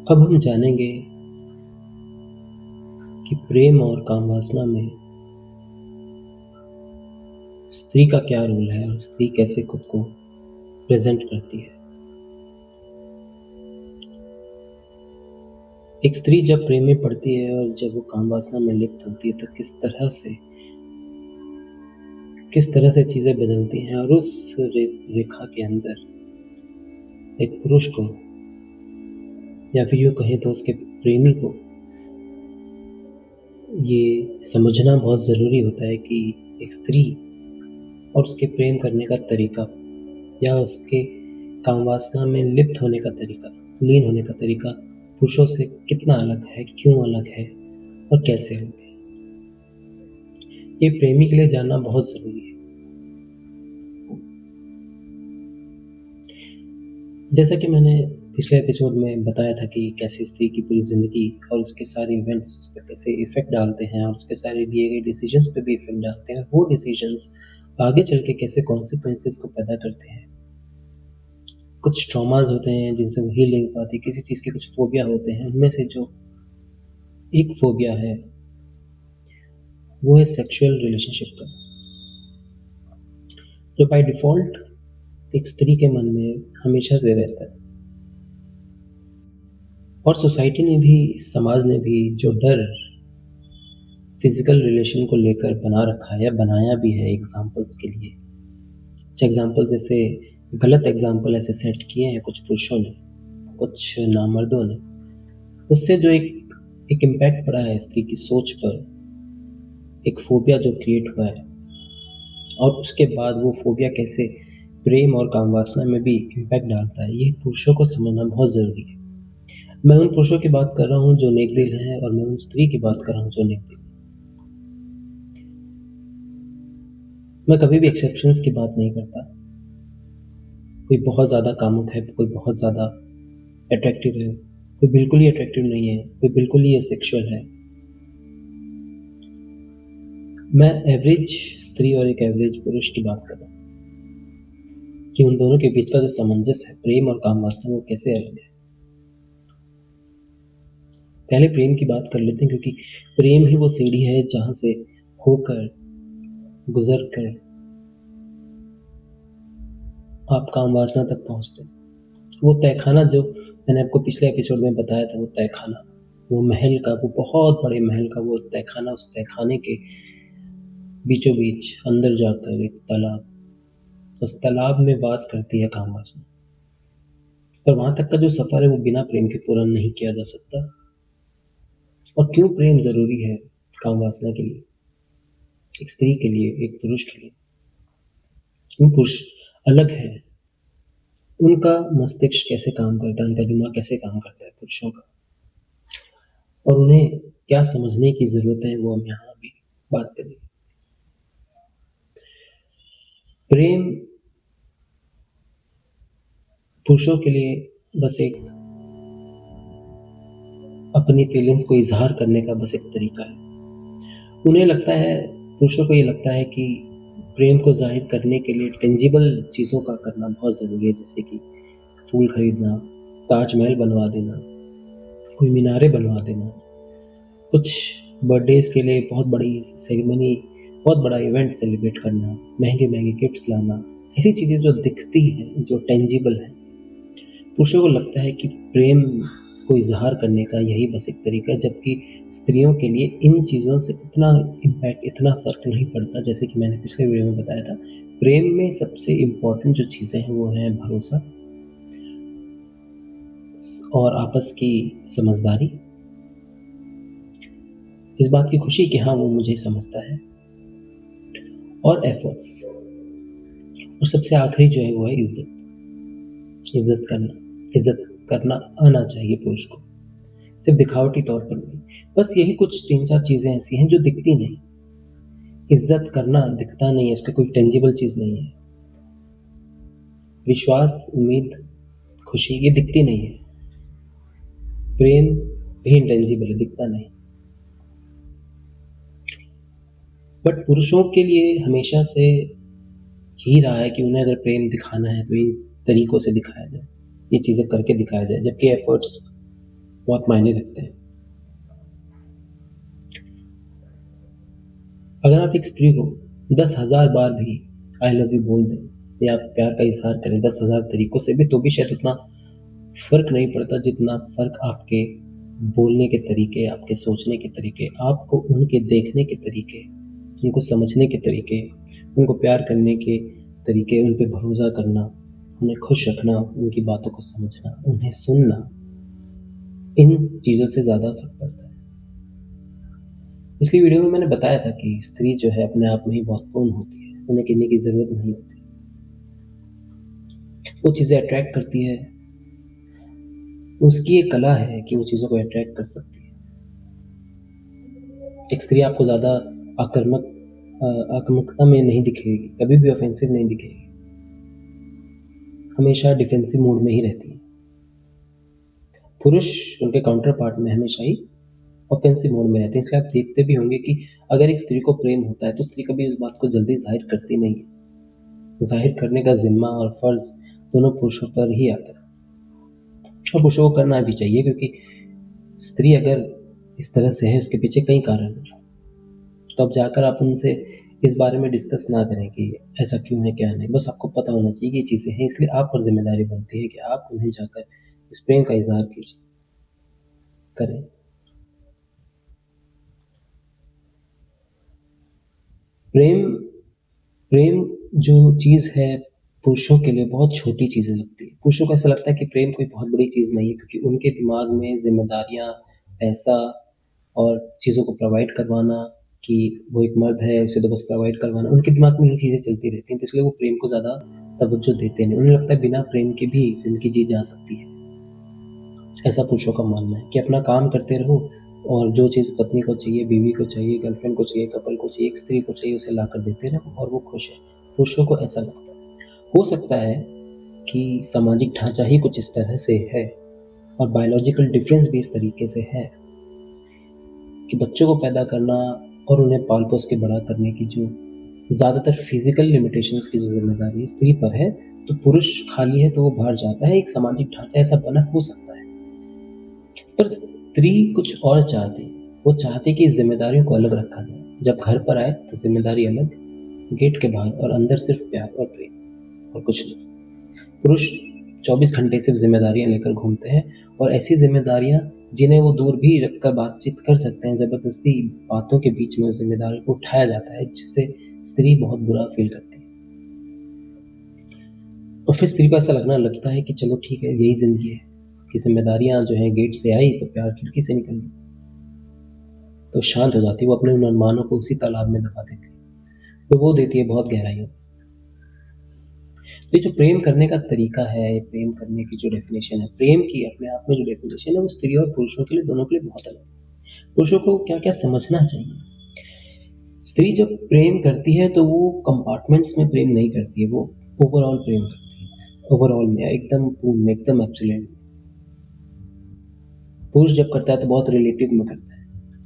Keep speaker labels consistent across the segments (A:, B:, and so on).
A: अब हम जानेंगे कि प्रेम और काम वासना में स्त्री का क्या रोल है और स्त्री कैसे खुद को प्रेजेंट करती है। एक स्त्री जब प्रेम में पड़ती है और जब वो काम वासना में लिप्त होती है तो किस तरह से चीजें बदलती हैं और उस रेखा के अंदर एक पुरुष को या फिर यूँ कहें तो उसके प्रेमी को ये समझना बहुत ज़रूरी होता है कि एक स्त्री और उसके प्रेम करने का तरीका या उसके काम वासना में लिप्त होने का तरीका, लीन होने का तरीका पुरुषों से कितना अलग है, क्यों अलग है और कैसे अलग है। ये प्रेमी के लिए जानना बहुत ज़रूरी है। जैसा कि मैंने पिछले एपिसोड में बताया था कि कैसे स्त्री की पूरी ज़िंदगी और उसके सारे इवेंट्स उस पर कैसे इफ़ेक्ट डालते हैं और उसके सारे लिए गए डिसीजंस पे भी इफ़ेक्ट डालते हैं। वो डिसीजंस आगे चल के कैसे कॉन्सिक्वेंसेस को पैदा करते हैं। कुछ ट्रॉमास होते हैं जिनसे वो हील नहीं पाती, किसी चीज़ के कुछ फोबिया होते हैं। उनमें से जो एक फोबिया है वो है सेक्सुअल रिलेशनशिप का, जो बाय डिफ़ॉल्ट एक स्त्री के मन में हमेशा से रहता है। और सोसाइटी ने भी, समाज ने भी जो डर फिजिकल रिलेशन को लेकर बना रखा है या बनाया भी है एग्जाम्पल्स के लिए, कुछ एग्जाम्पल जैसे गलत एग्जाम्पल ऐसे सेट किए हैं कुछ पुरुषों ने, कुछ नामर्दों ने, उससे जो एक इम्पैक्ट पड़ा है स्त्री की सोच पर, एक फोबिया जो क्रिएट हुआ है और उसके बाद वो फोबिया कैसे प्रेम और काम वासना में भी इम्पैक्ट डालता है, ये पुरुषों को समझना बहुत ज़रूरी है। मैं उन पुरुषों की बात कर रहा हूँ जो नेक दिल हैं और मैं उन स्त्री की बात कर रहा हूँ जो नेक दिल। मैं कभी भी एक्सेप्शंस की बात नहीं करता। कोई बहुत ज़्यादा कामुक है, कोई बहुत ज़्यादा अट्रैक्टिव है, कोई बिल्कुल ही अट्रैक्टिव नहीं है, कोई बिल्कुल ही असेक्सुअल है। मैं एवरेज स्त्री और एक एवरेज पुरुष की बात कर रहा हूँ कि उन दोनों के बीच का जो सामंजस्य है प्रेम और काम वासना, वो कैसे अलग है। पहले प्रेम की बात कर लेते हैं, क्योंकि प्रेम ही वो सीढ़ी है जहाँ से होकर, गुजर कर आप काम वासना तक पहुँचते हैं। वो तहखाना जो मैंने आपको पिछले एपिसोड में बताया था, वो तहखाना, वो महल का, वो बहुत बड़े महल का वो तहखाना, उस तहखाने के बीचों बीच अंदर जाकर एक तालाब, उस तालाब में वास करती है काम वासना। पर वहां तक का जो सफर है वो बिना प्रेम के पूरा नहीं किया जा सकता। और क्यों प्रेम जरूरी है काम वासना के लिए, एक स्त्री के लिए, एक पुरुष के लिए। क्यों पुरुष अलग है, उनका मस्तिष्क कैसे काम करता है, उनका दिमाग कैसे काम करता है पुरुषों का, और उन्हें क्या समझने की जरूरत है, वो हम यहाँ भी बात करेंगे। प्रेम पुरुषों के लिए बस एक अपनी फीलिंग्स को इजहार करने का बस एक तरीका है। उन्हें लगता है, पुरुषों को ये लगता है कि प्रेम को जाहिर करने के लिए टेंजिबल चीज़ों का करना बहुत ज़रूरी है, जैसे कि फूल खरीदना, ताजमहल बनवा देना, कोई मीनारें बनवा देना, कुछ बर्थडेज के लिए बहुत बड़ी सेरेमनी, बहुत बड़ा इवेंट सेलिब्रेट करना, महंगे महंगे गिफ्ट्स लाना, ऐसी चीज़ें जो दिखती हैं, जो टेंजिबल हैं। पुरुषों को लगता है कि प्रेम को इजहार करने का यही बस एक तरीका है, जबकि स्त्रियों के लिए इन चीज़ों से इतना इम्पैक्ट, इतना फ़र्क नहीं पड़ता। जैसे कि मैंने पिछले वीडियो में बताया था, प्रेम में सबसे इम्पॉर्टेंट जो चीज़ें हैं वो हैं भरोसा और आपस की समझदारी, इस बात की खुशी कि हाँ वो मुझे समझता है, और एफर्ट्स, और सबसे आखिरी जो है वो है इज्जत। इज्जत करना आना चाहिए पुरुष को, सिर्फ दिखावटी तौर पर नहीं। बस यही कुछ 3-4 चीज़ें ऐसी हैं जो दिखती नहीं। इज्जत करना दिखता नहीं है, उसकी कोई टेंजिबल चीज़ नहीं है। विश्वास, उम्मीद, खुशी, ये दिखती नहीं है। प्रेम भी इंटेंजिबल है, दिखता नहीं। बट पुरुषों के लिए हमेशा से ही रहा है कि उन्हें अगर प्रेम दिखाना है तो इन तरीकों से दिखाया जाए, ये चीज़ें करके दिखाया जाए, जबकि एफर्ट्स बहुत मायने रखते हैं। अगर आप एक स्त्री को 10,000 बार भी आई लव यू बोल दें या प्यार का इज़हार करें 10,000 तरीकों से भी, तो भी शायद उतना फ़र्क नहीं पड़ता जितना फ़र्क आपके बोलने के तरीके, आपके सोचने के तरीके, आपको उनके देखने के तरीके, उनको समझने के तरीके, उनको प्यार करने के तरीके, उन पे भरोसा करना, उन्हें खुश रखना, उनकी बातों को समझना, उन्हें सुनना, इन चीज़ों से ज़्यादा फ़र्क पड़ता है। पिछली वीडियो में मैंने बताया था कि स्त्री जो है अपने आप में ही बहुत पूर्ण होती है, उन्हें कहने की ज़रूरत नहीं होती। वो चीज़ें अट्रैक्ट करती है, उसकी एक कला है कि वो चीज़ों को अट्रैक्ट कर सकती है। एक स्त्री आपको ज़्यादा आक्रामक आक्रामकता में नहीं दिखेगी, कभी भी ऑफेंसिव नहीं दिखेगी, हमेशा डिफेंसिव मोड में ही रहती है। पुरुष उनके काउंटर पार्ट में हमेशा ही ऑफेंसिव मोड में रहते हैं। इसलिए आप देखते भी होंगे कि अगर एक स्त्री को प्रेम होता है तो स्त्री कभी उस बात को जल्दी ज़ाहिर करती नहीं है। ज़ाहिर करने का ज़िम्मा और फ़र्ज़ दोनों पुरुषों पर ही आता है और पुरुषों को करना भी चाहिए, क्योंकि स्त्री अगर इस तरह से है उसके पीछे कई कारण हैं। तब जाकर आप उनसे इस बारे में डिस्कस ना करें कि ऐसा क्यों है, क्या नहीं। बस आपको पता होना चाहिए कि ये चीज़ें हैं, इसलिए आप पर ज़िम्मेदारी बनती है कि आप उन्हें जाकर इस प्रेम का इज़हार कीजिए, करें। प्रेम प्रेम जो चीज़ है पुरुषों के लिए बहुत छोटी चीज़ें लगती है। पुरुषों को ऐसा लगता है कि प्रेम कोई बहुत बड़ी चीज़ नहीं है, क्योंकि उनके दिमाग में ज़िम्मेदारियाँ, पैसा और चीज़ों को प्रोवाइड करवाना, कि वो एक मर्द है उसे तो बस प्रोवाइड करवाना, उनके दिमाग में ये चीज़ें चलती रहती हैं, तो इसलिए वो प्रेम को ज़्यादा तवज्जो देते नहीं। उन्हें लगता है बिना प्रेम के भी ज़िंदगी जी जा सकती है। ऐसा पुरुषों का मानना है कि अपना काम करते रहो और जो चीज़ पत्नी को चाहिए, बीवी को चाहिए, गर्लफ्रेंड को चाहिए, कपल को चाहिए, एक स्त्री को चाहिए, उसे लाकर देते रहो और वो खुश है। पुरुषों को ऐसा लगता है। हो सकता है कि सामाजिक ढाँचा ही कुछ इस तरह से है और बायोलॉजिकल डिफरेंस भी इस तरीके से है कि बच्चों को पैदा करना और उन्हें पाल-पोस के बड़ा करने की जो ज़्यादातर फिज़िकल लिमिटेशंस की जो ज़िम्मेदारी स्त्री पर है, तो पुरुष खाली है तो वो बाहर जाता है। एक सामाजिक ढाँचा ऐसा बना हो सकता है। पर स्त्री कुछ और चाहती है। वो चाहती है कि ज़िम्मेदारियों को अलग रखा जाए। जब घर पर आए तो ज़िम्मेदारी अलग, गेट के बाहर और अंदर सिर्फ़ प्यार और प्रेम और कुछ नहीं। पुरुष 24 घंटे सिर्फ़ ज़िम्मेदारियाँ लेकर घूमते हैं और ऐसी ज़िम्मेदारियाँ जिन्हें वो दूर भी रखकर बातचीत कर सकते हैं, ज़बरदस्ती बातों के बीच में उस ज़िम्मेदारी को उठाया जाता है, जिससे स्त्री बहुत बुरा फ़ील करती है। और फिर स्त्री को ऐसा लगता है कि चलो ठीक है, यही ज़िंदगी है कि ज़िम्मेदारियाँ जो हैं गेट से आई तो प्यार खिड़की से निकल गई। तो शांत हो जाती है, वो अपने उन अरमानों को उसी तालाब में दबा देती है, डुबो देती है बहुत गहराइयों में। तो ये जो प्रेम करने का तरीका है, ये प्रेम करने की जो डेफ़िनेशन है, प्रेम की अपने आप में जो डेफ़िनेशन है, वो स्त्री और पुरुषों के लिए, दोनों के लिए बहुत अलग है। पुरुषों को क्या-क्या समझना चाहिए? स्त्री जब प्रेम करती है तो वो कंपार्टमेंट्स में प्रेम नहीं करती है, वो ओवरऑल प्रेम करती है। ओवरऑल में एकदम पूर्ण में, एकदम एब्सोल्यूट। पुरुष जब करता है तो बहुत रिलेटिव में करता है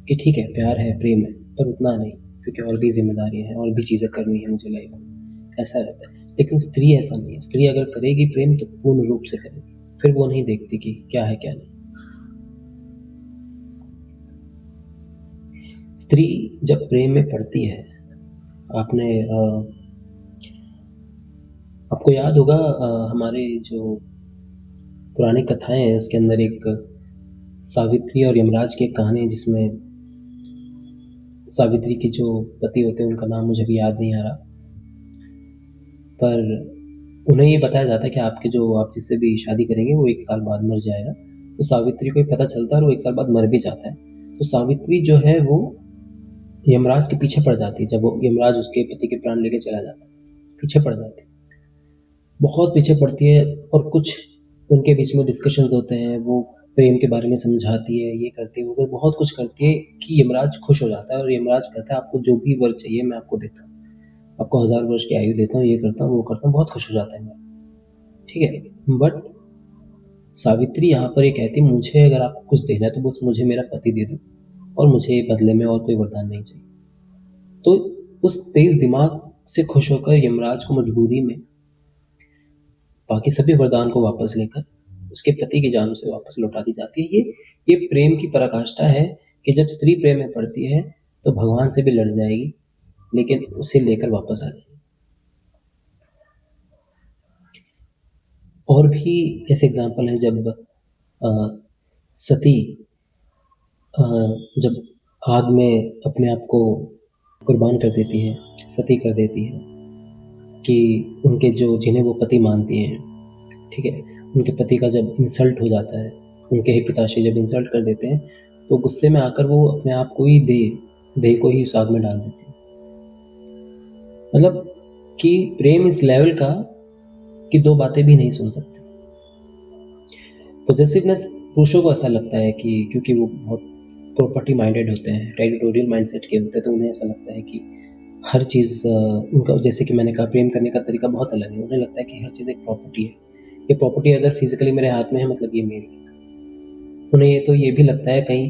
A: कि ठीक है, प्यार है, प्रेम है, पर उतना नहीं, क्योंकि और भी ज़िम्मेदारियाँ हैं, और भी चीज़ें करनी है मुझे लाइफ़ में, ऐसा रहता है। लेकिन स्त्री ऐसा नहीं है। स्त्री अगर करेगी प्रेम तो पूर्ण रूप से करेगी, फिर वो नहीं देखती कि क्या है क्या नहीं। स्त्री जब प्रेम में पड़ती है, आपने आपको याद होगा हमारे जो पुरानी कथाएँ हैं उसके अंदर एक सावित्री और यमराज की एक कहानी है, जिसमें सावित्री के जो पति होते हैं उनका नाम मुझे अभी याद नहीं आ रहा, पर उन्हें ये बताया जाता है कि आपके जो आप जिससे भी शादी करेंगे वो 1 साल बाद मर जाएगा। तो सावित्री को ये पता चलता है और वो 1 साल बाद मर भी जाता है। तो सावित्री जो है वो यमराज के पीछे पड़ जाती है, जब वो यमराज उसके पति के प्राण लेके चला जाता है, पीछे पड़ जाती है। बहुत पीछे पड़ती है और कुछ उनके बीच में डिस्कशंस होते हैं, वो प्रेम के बारे में समझाती है, ये करती है, वो बहुत कुछ करती है कि यमराज खुश हो जाता है और यमराज कहता है आपको जो भी वर चाहिए मैं आपको देता हूँ। आपको 1000 वर्ष की आयु देता हूँ, ये करता हूँ, वो करता हूँ, बहुत खुश हो जाता है यमराज। ठीक है? बट सावित्री यहाँ पर ये कहती है मुझे अगर आपको कुछ देना है तो बस मुझे मेरा पति दे दो और मुझे बदले में और कोई वरदान नहीं चाहिए। तो उस तेज दिमाग से खुश होकर यमराज को मजबूरी में बाकी सभी वरदान को वापस लेकर उसके पति की जान उसे वापस लौटा दी जाती है। ये प्रेम की पराकाष्ठा है कि जब स्त्री प्रेम में पड़ती है तो भगवान से भी लड़ जाएगी, लेकिन उसे लेकर वापस आ जाएगी। और भी ऐसे एग्ज़ाम्पल हैं जब सती जब आग में अपने आप को कुर्बान कर देती हैं, सती कर देती हैं कि उनके जो जिन्हें वो पति मानती हैं, ठीक है? उनके पति का जब इंसल्ट हो जाता है, उनके ही पिताश्री जब इंसल्ट कर देते हैं, तो गुस्से में आकर वो अपने आप को ही देह को ही उस आग में डाल देती है। मतलब कि प्रेम इस लेवल का कि 2 बातें भी नहीं सुन सकते। पॉसेसिवनेस पुरुषों को ऐसा लगता है कि क्योंकि वो बहुत प्रॉपर्टी माइंडेड होते हैं, टेरिटोरियल माइंडसेट के होते हैं, तो उन्हें ऐसा लगता है कि हर चीज़ उनका, जैसे कि मैंने कहा, प्रेम करने का तरीका बहुत अलग है। उन्हें लगता है कि हर चीज़ एक प्रॉपर्टी है। ये प्रॉपर्टी अगर फिज़िकली मेरे हाथ में है मतलब ये मेरी है। उन्हें ये भी लगता है कहीं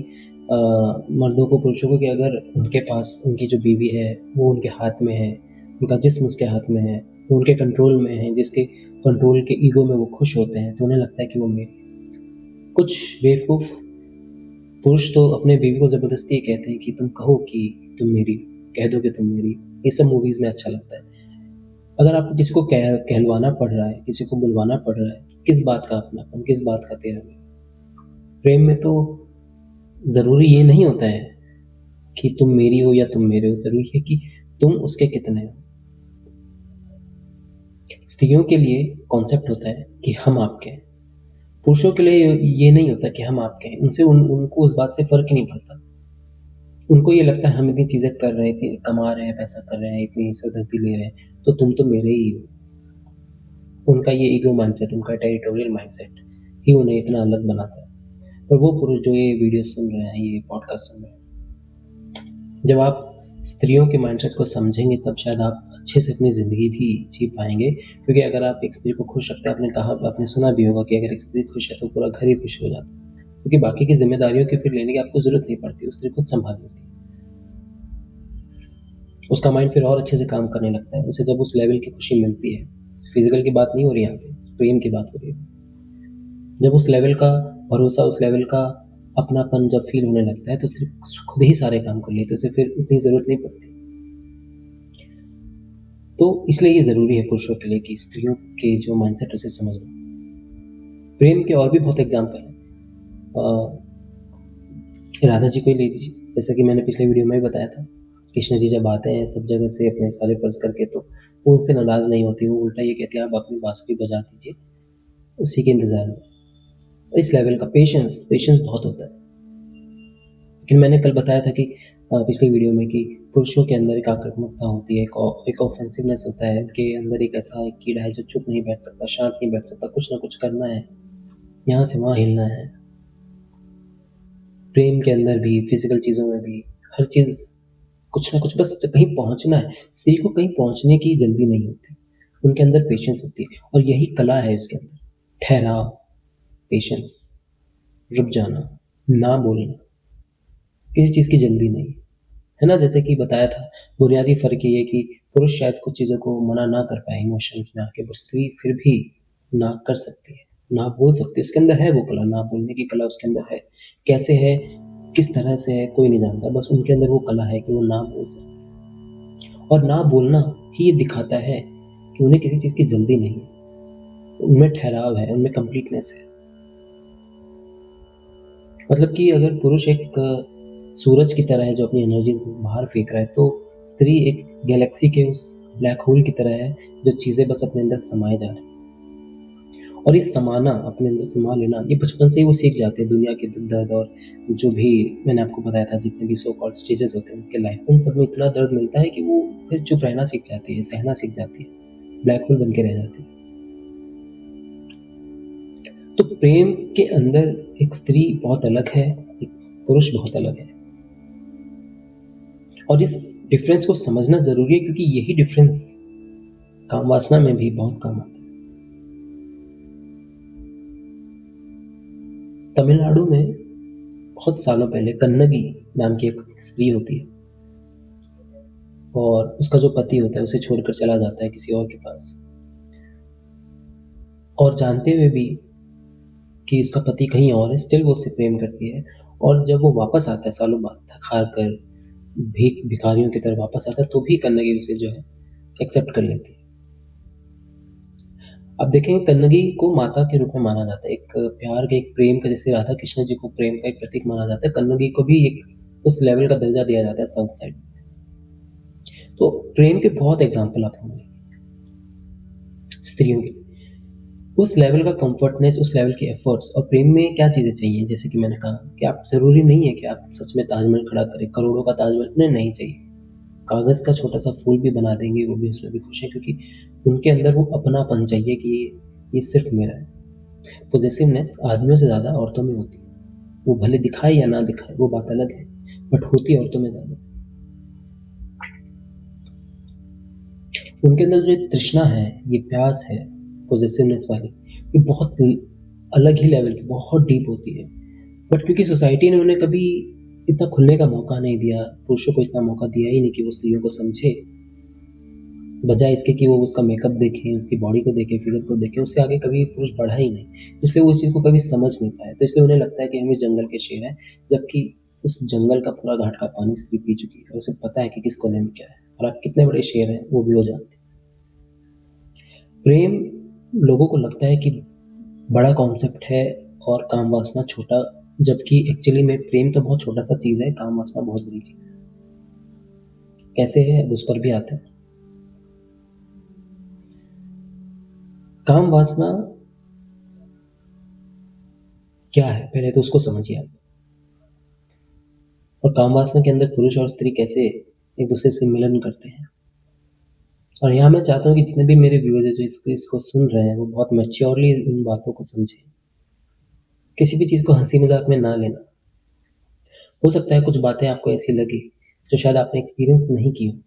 A: मर्दों को, पुरुषों को, कि अगर उनके पास उनकी जो बीवी है वो उनके हाथ में है, उनका जिस्म उसके हाथ में है, वो उनके कंट्रोल में है, जिसके कंट्रोल के ईगो में वो खुश होते हैं, तो उन्हें लगता है कि वो मेरी। कुछ बेवकूफ़ पुरुष तो अपने बीवी को ज़बरदस्ती ये कहते हैं कि तुम कहो कि तुम मेरी, कह दो कि तुम मेरी। ये सब मूवीज़ में अच्छा लगता है। अगर आपको किसी को कहलवाना पड़ रहा है, किसी को बुलवाना पड़ रहा है, किस बात का अपनापन, किस बात का तेरा मैं? प्रेम में तो ज़रूरी ये नहीं होता है कि तुम मेरी हो या तुम मेरे हो, ज़रूरी है कि तुम उसके कितने हो। स्त्रियों के लिए कॉन्सेप्ट होता है कि हम आपके हैं। पुरुषों के लिए ये नहीं होता कि हम आपके हैं। उनको उस बात से फ़र्क ही नहीं पड़ता। उनको ये लगता है हम इतनी चीज़ें कर रहे हैं, इतनी कमा रहे हैं, पैसा कर रहे हैं, इतनी सरदर्दी ले रहे हैं, तो तुम तो मेरे ही हो। उनका ये ईगो माइंडसेट, उनका टेरिटोरियल माइंडसेट ही उन्हें इतना अलग बनाता है। और वो पुरुष जो ये वीडियो सुन रहे हैं, ये पॉडकास्ट सुन रहे हैं, जब आप स्त्रियों के माइंडसेट को समझेंगे तब शायद आप अच्छे से अपनी ज़िंदगी भी जी पाएँगे। क्योंकि अगर आप एक स्त्री को खुश रखते हैं, आपने सुना भी होगा कि अगर एक स्त्री खुश है तो पूरा घर ही खुश हो जाता है। क्योंकि बाकी की ज़िम्मेदारियों की फिर लेने की आपको ज़रूरत नहीं पड़ती, वो स्त्री खुद सँभाल लेती है। उसका माइंड फिर और अच्छे से काम करने लगता है। उसे जब उस लेवल की खुशी मिलती है, फिज़िकल की बात नहीं हो रही यहाँ पे, प्रेम की बात हो रही है। जब उस लेवल का भरोसा, उस लेवल का अपनापन जब फ़ील होने लगता है, तो सिर्फ़ खुद ही सारे काम कर लेते हैं, उसे फिर उतनी ज़रूरत नहीं पड़ती। तो इसलिए ये ज़रूरी है पुरुषों के लिए कि स्त्रियों के जो माइंडसेट है उसे समझना। प्रेम के और भी बहुत एग्ज़ाम्पल हैं। राधा जी को ही ले लीजिए, जैसा कि मैंने पिछले वीडियो में भी बताया था। कृष्ण जी जब आते हैं सब जगह से अपने सारे फ़र्ज़ करके, तो वो उनसे नाराज़ नहीं होती, वो उल्टा ये कहती है आप अपनी बाँसुरी बजा दीजिए, उसी के इंतज़ार में। इस लेवल का पेशेंस बहुत होता है। लेकिन मैंने कल बताया था कि पिछली वीडियो में कि पुरुषों के अंदर एक आक्रामकता होती है, एक ऑफेंसिवनेस होता है, उनके अंदर एक ऐसा एक कीड़ा है जो चुप नहीं बैठ सकता, शांत नहीं बैठ सकता, कुछ ना कुछ करना है, यहाँ से वहाँ हिलना है। प्रेम के अंदर भी, फिज़िकल चीज़ों में भी, हर चीज़ कुछ ना कुछ, बस कहीं पहुँचना है। स्त्री को कहीं पहुँचने की जल्दी नहीं होती, उनके अंदर पेशेंस होती है और यही कला है उसके अंदर। ठहराव, पेशेंस, रुक जाना, ना बोलना, किसी चीज़ की जल्दी नहीं। है ना? जैसे कि बताया था, बुनियादी फ़र्क ये है कि पुरुष शायद कुछ चीज़ों को मना ना कर पाए इमोशंस में आके, पर स्त्री फिर भी ना कर सकती है, ना बोल सकती है। उसके अंदर है वो कला, ना बोलने की कला उसके अंदर है। कैसे है, किस तरह से है, कोई नहीं जानता। बस उनके अंदर वो कला है कि वो ना बोल सकती है। और ना बोलना ही ये दिखाता है कि उन्हें किसी चीज़ की जल्दी नहीं है। उनमें ठहराव है, उनमें कंप्लीटनेस है। मतलब कि अगर पुरुष एक सूरज की तरह है जो अपनी एनर्जी बाहर फेंक रहा है, तो स्त्री एक गैलेक्सी के उस ब्लैक होल की तरह है जो चीज़ें बस अपने अंदर समाए जा रही हैं। और ये समाना, अपने अंदर समा लेना, ये बचपन से ही वो सीख जाते हैं। दुनिया के दर्द और जो भी मैंने आपको बताया था, जितने भी सो कॉल्ड स्टेजेस होते हैं उनके लाइफ में, उन सब में इतना दर्द मिलता है कि वो फिर चुप रहना सीख जाती है, सहना सीख जाती है, ब्लैक होल बन के रह जाती है। तो प्रेम के अंदर एक स्त्री बहुत अलग है, एक पुरुष बहुत अलग है। और इस डिफरेंस को समझना ज़रूरी है क्योंकि यही डिफरेंस काम वासना में भी बहुत काम आता है। तमिलनाडु में बहुत सालों पहले कन्नगी नाम की एक स्त्री होती है और उसका जो पति होता है उसे छोड़कर चला जाता है किसी और के पास, और जानते हुए भी कि उसका पति कहीं और है, स्टिल वो उससे प्रेम करती है। और जब वो वापस आता है सालों बाद थक-हार कर, भिखारियों की तरह वापस आता है, तो भी कन्नगी उसे जो है एक्सेप्ट कर लेती है। अब देखेंगे कन्नगी को माता के रूप में माना जाता है, एक प्यार के, एक प्रेम का, जैसे राधा कृष्ण जी को प्रेम का एक प्रतीक माना जाता है, कन्नगी को भी एक उस लेवल का दर्जा दिया जाता है साउथ साइड। तो प्रेम के बहुत एग्ज़ाम्पल आप होंगे स्त्रियों के। उस लेवल का कम्फर्टनेस, उस लेवल के एफर्ट्स, और प्रेम में क्या चीज़ें चाहिए, जैसे कि मैंने कहा कि आप ज़रूरी नहीं है कि आप सच में ताजमहल खड़ा करें, करोड़ों का ताजमहल उन्हें नहीं चाहिए। कागज़ का छोटा-सा फूल भी बना देंगे, वो भी उसमें भी खुश हैं, क्योंकि उनके अंदर वो अपनापन चाहिए कि ये सिर्फ़ मेरा है। पॉसेसिवनेस आदमियों से ज़्यादा औरतों में होती है। वो भले दिखाए या ना दिखाए, वो बात अलग है, बट होती औरतों में ज़्यादा। उनके अंदर जो एक तृष्णा है, ये प्यास है, पॉसेसिवनेस वाली, ये बहुत अलग ही लेवल की, बहुत डीप होती है। बट क्योंकि सोसाइटी ने उन्हें कभी इतना खुलने का मौका नहीं दिया, पुरुषों को इतना मौका दिया ही नहीं कि वो स्त्रियों को समझे, बजाय इसके कि वो उसका मेकअप देखें, उसकी बॉडी को देखें, फिगर को देखें, उससे आगे कभी पुरुष बढ़ा ही नहीं। तो इसलिए वो इस चीज़ को कभी समझ नहीं पाए। तो इसलिए उन्हें लगता है कि हम इस जंगल के शेर हैं, जबकि उस जंगल का पूरा घाट का पानी स्त्री पी चुकी है और उसे पता है कि किस कोने में क्या है, और आप कितने बड़े शेर हैं, वो भी वो जानती है। प्रेम, लोगों को लगता है कि बड़ा कॉन्सेप्ट है और काम वासना छोटा, जबकि एक्चुअली में प्रेम तो बहुत छोटा-सा चीज़ है, काम वासना बहुत बड़ी चीज़ है। कैसे है, अब उस पर भी आते हैं। काम वासना क्या है, पहले तो उसको समझिए आप। और काम वासना के अंदर पुरुष और स्त्री कैसे एक दूसरे से मिलन करते हैं। और यहाँ मैं चाहता हूँ कि जितने भी मेरे व्यूअर्स हैं जो इसको सुन रहे हैं, वो बहुत मैच्योरली इन बातों को समझें। किसी भी चीज़ को हँसी मज़ाक में ना लेना। हो सकता है कुछ बातें आपको ऐसी लगी जो शायद आपने एक्सपीरियंस नहीं की हो,